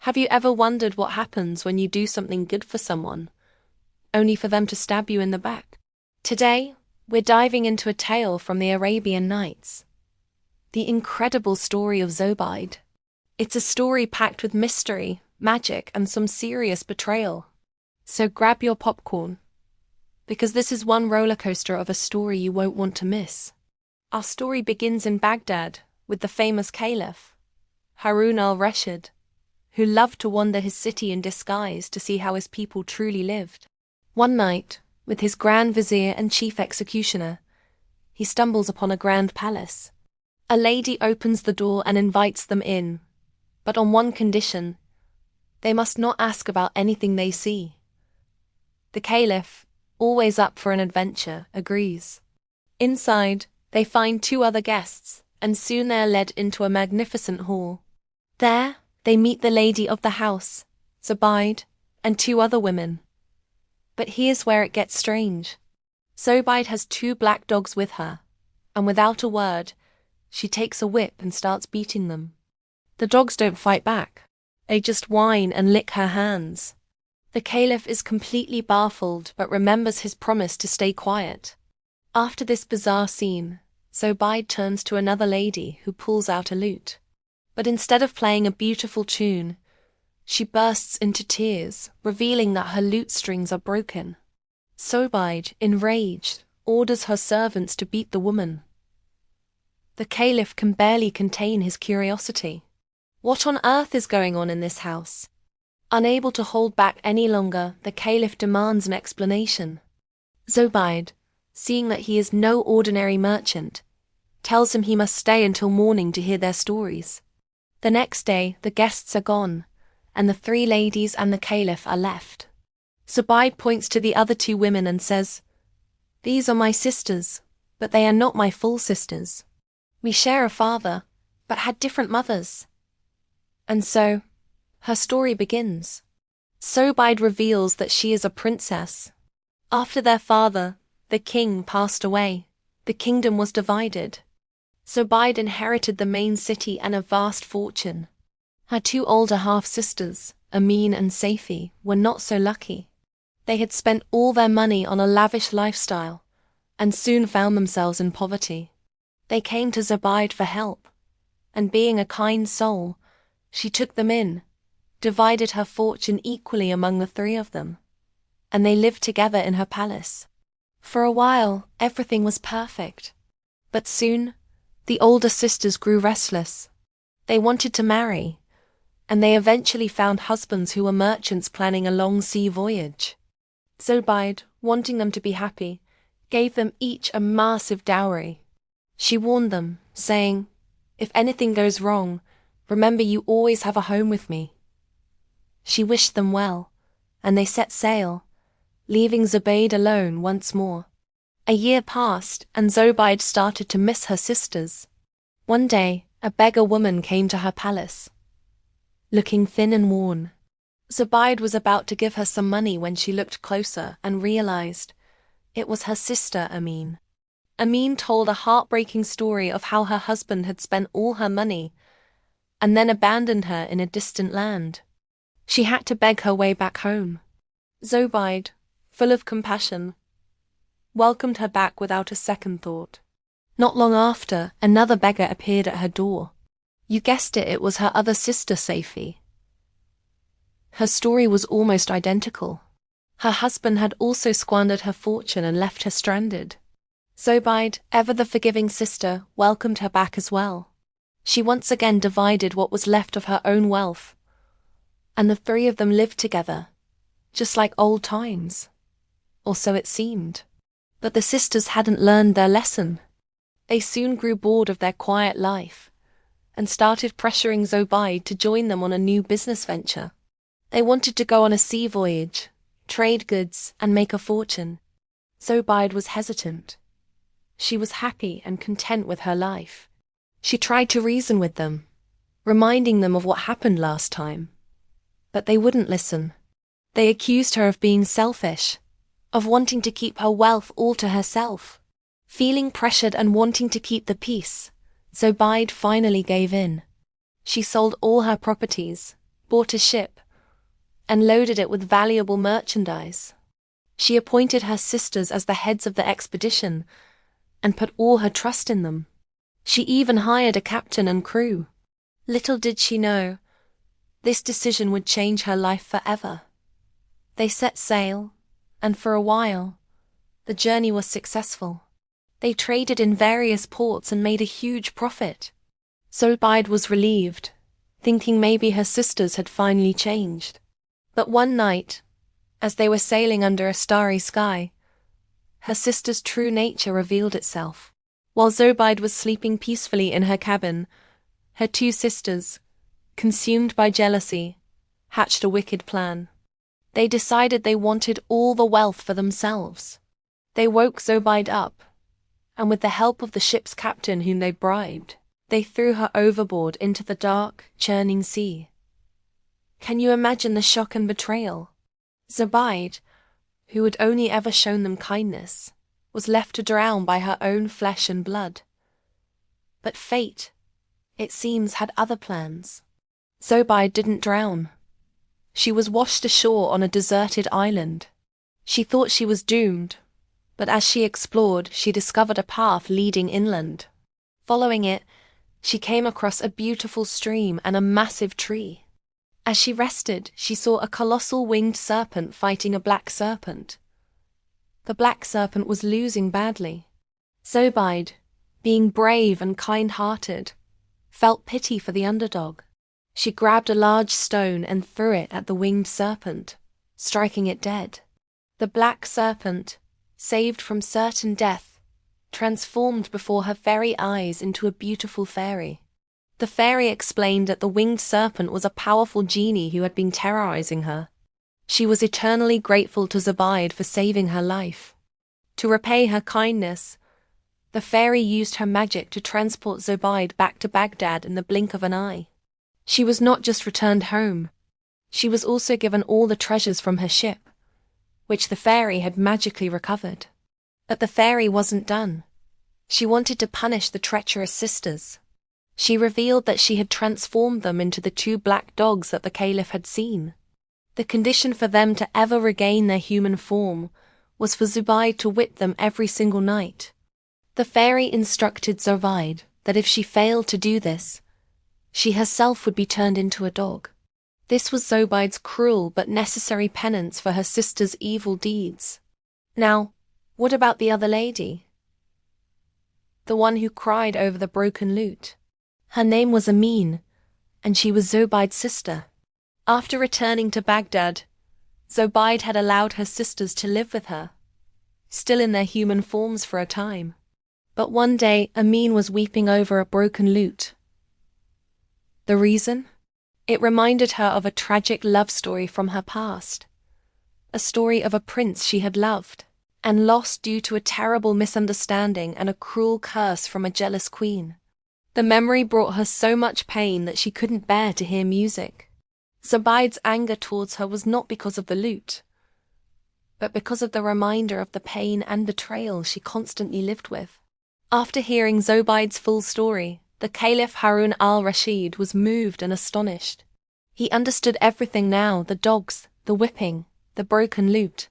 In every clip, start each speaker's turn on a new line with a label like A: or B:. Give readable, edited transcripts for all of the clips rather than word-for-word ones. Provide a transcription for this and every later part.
A: Have you ever wondered what happens when you do something good for someone, only for them to stab you in the back? Today, we're diving into a tale from the Arabian Nights. The incredible story of Zobeide. It's a story packed with mystery, magic, and some serious betrayal. So grab your popcorn, because this is one roller coaster of a story you won't want to miss. Our story begins in Baghdad with the famous Caliph, Harun al-Rashid, who loved to wander his city in disguise to see how his people truly lived. One night, with his Grand Vizier and Chief Executioner, he stumbles upon a grand palace. A lady opens the door and invites them in, but on one condition: they must not ask about anything they see. The Caliph, always up for an adventure, agrees. Inside, they find two other guests, and soon they are led into a magnificent hall. There, they meet the lady of the house, Zobeide, and two other women. But here's where it gets strange. Zobeide has two black dogs with her, and without a word, she takes a whip and starts beating them. The dogs don't fight back. They just whine and lick her hands. The Caliph is completely baffled but remembers his promise to stay quiet. After this bizarre scene, Zobeide turns to another lady who pulls out a lute. But instead of playing a beautiful tune, she bursts into tears, revealing that her lute strings are broken. Zobeide, enraged, orders her servants to beat the woman. The Caliph can barely contain his curiosity. What on earth is going on in this house? Unable to hold back any longer, the Caliph demands an explanation. Zobeide, seeing that he is no ordinary merchant, tells him he must stay until morning to hear their stories. The next day, the guests are gone, and the three ladies and the Caliph are left. Zobeide points to the other two women and says, "These are my sisters, but they are not my full sisters. We share a father, but had different mothers." And so, her story begins. Zobeide reveals that she is a princess. After their father, the king, passed away, the kingdom was divided. Zobeide inherited the main city and a vast fortune. Her two older half-sisters, Amine and Safie, were not so lucky. They had spent all their money on a lavish lifestyle, and soon found themselves in poverty. They came to Zobeide for help, and being a kind soul, she took them in, divided her fortune equally among the three of them, and they lived together in her palace. For a while, everything was perfect. But soon, the older sisters grew restless. They wanted to marry, and they eventually found husbands who were merchants planning a long sea voyage. Zobeide, wanting them to be happy, gave them each a massive dowry. She warned them, saying, "If anything goes wrong, remember you always have a home with me." She wished them well, and they set sail, leaving Zobeide alone once more. A year passed, and Zobeide started to miss her sisters. One day, a beggar woman came to her palace, looking thin and worn. Zobeide was about to give her some money when she looked closer and realized it was her sister Amine. Amine told a heartbreaking story of how her husband had spent all her money and then abandoned her in a distant land. She had to beg her way back home. Zobeide, full of compassion, welcomed her back without a second thought. Not long after, another beggar appeared at her door. You guessed it, it was her other sister Safie. Her story was almost identical. Her husband had also squandered her fortune and left her stranded. Zobeide, ever the forgiving sister, welcomed her back as well. She once again divided what was left of her own wealth, and the three of them lived together, just like old times. Or so it seemed. But the sisters hadn't learned their lesson. They soon grew bored of their quiet life, and started pressuring Zobeide to join them on a new business venture. They wanted to go on a sea voyage, trade goods, and make a fortune. Zobeide was hesitant. She was happy and content with her life. She tried to reason with them, reminding them of what happened last time. But they wouldn't listen. They accused her of being selfish, of wanting to keep her wealth all to herself. Feeling pressured and wanting to keep the peace, Zobeide finally gave in. She sold all her properties, bought a ship, and loaded it with valuable merchandise. She appointed her sisters as the heads of the expedition and put all her trust in them. She even hired a captain and crew. Little did she know, this decision would change her life forever. They set sail, and for a while, the journey was successful. They traded in various ports and made a huge profit. Zobeide was relieved, thinking maybe her sisters had finally changed. But one night, as they were sailing under a starry sky, her sister's true nature revealed itself. While Zobeide was sleeping peacefully in her cabin, her two sisters, consumed by jealousy, hatched a wicked plan. They decided they wanted all the wealth for themselves. They woke Zobeide up, and with the help of the ship's captain whom they bribed, they threw her overboard into the dark, churning sea. Can you imagine the shock and betrayal? Zobeide, who had only ever shown them kindness, was left to drown by her own flesh and blood. But fate, it seems, had other plans. Zobeide didn't drown. She was washed ashore on a deserted island. She thought she was doomed, but as she explored, she discovered a path leading inland. Following it, she came across a beautiful stream and a massive tree. As she rested, she saw a colossal winged serpent fighting a black serpent. The black serpent was losing badly. Zobeide, being brave and kind-hearted, felt pity for the underdog. She grabbed a large stone and threw it at the winged serpent, striking it dead. The black serpent, saved from certain death, transformed before her very eyes into a beautiful fairy. The fairy explained that the winged serpent was a powerful genie who had been terrorizing her. She was eternally grateful to Zobeide for saving her life. To repay her kindness, the fairy used her magic to transport Zobeide back to Baghdad in the blink of an eye. She was not just returned home, she was also given all the treasures from her ship, which the fairy had magically recovered. But the fairy wasn't done. She wanted to punish the treacherous sisters. She revealed that she had transformed them into the two black dogs that the caliph had seen. The condition for them to ever regain their human form was for Zobeide to whip them every single night. The fairy instructed Zobeide that if she failed to do this, she herself would be turned into a dog. This was Zobeide's cruel but necessary penance for her sister's evil deeds. Now, what about the other lady? The one who cried over the broken lute. Her name was Amine, and she was Zobeide's sister. After returning to Baghdad, Zobeide had allowed her sisters to live with her, still in their human forms for a time. But one day, Amine was weeping over a broken lute. The reason? It reminded her of a tragic love story from her past. A story of a prince she had loved and lost due to a terrible misunderstanding and a cruel curse from a jealous queen. The memory brought her so much pain that she couldn't bear to hear music. Zobeide's anger towards her was not because of the lute, but because of the reminder of the pain and betrayal she constantly lived with. After hearing Zobeide's full story, the Caliph Harun al-Rashid was moved and astonished. He understood everything now, the dogs, the whipping, the broken lute.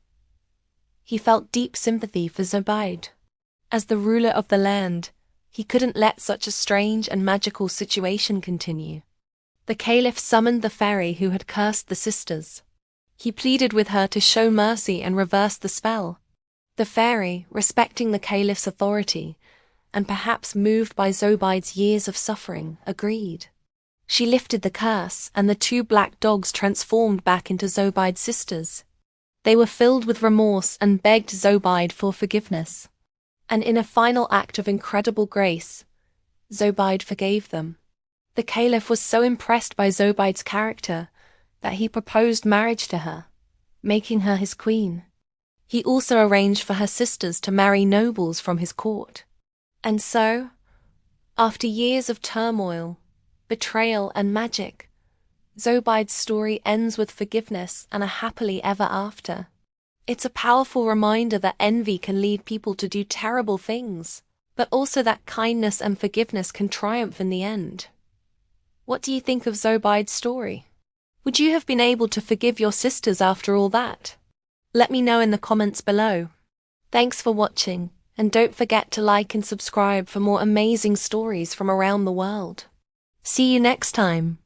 A: He felt deep sympathy for Zobeide. As the ruler of the land, he couldn't let such a strange and magical situation continue. The Caliph summoned the fairy who had cursed the sisters. He pleaded with her to show mercy and reverse the spell. The fairy, respecting the Caliph's authority, and perhaps moved by Zobeide's years of suffering, agreed. She lifted the curse, and the two black dogs transformed back into Zobeide's sisters. They were filled with remorse and begged Zobeide for forgiveness. And in a final act of incredible grace, Zobeide forgave them. The Caliph was so impressed by Zobeide's character that he proposed marriage to her, making her his queen. He also arranged for her sisters to marry nobles from his court. And so, after years of turmoil, betrayal and magic, Zobeide's story ends with forgiveness and a happily ever after. It's a powerful reminder that envy can lead people to do terrible things, but also that kindness and forgiveness can triumph in the end. What do you think of Zobeide's story? Would you have been able to forgive your sisters after all that? Let me know in the comments below. Thanks for watching, and don't forget to like and subscribe for more amazing stories from around the world. See you next time.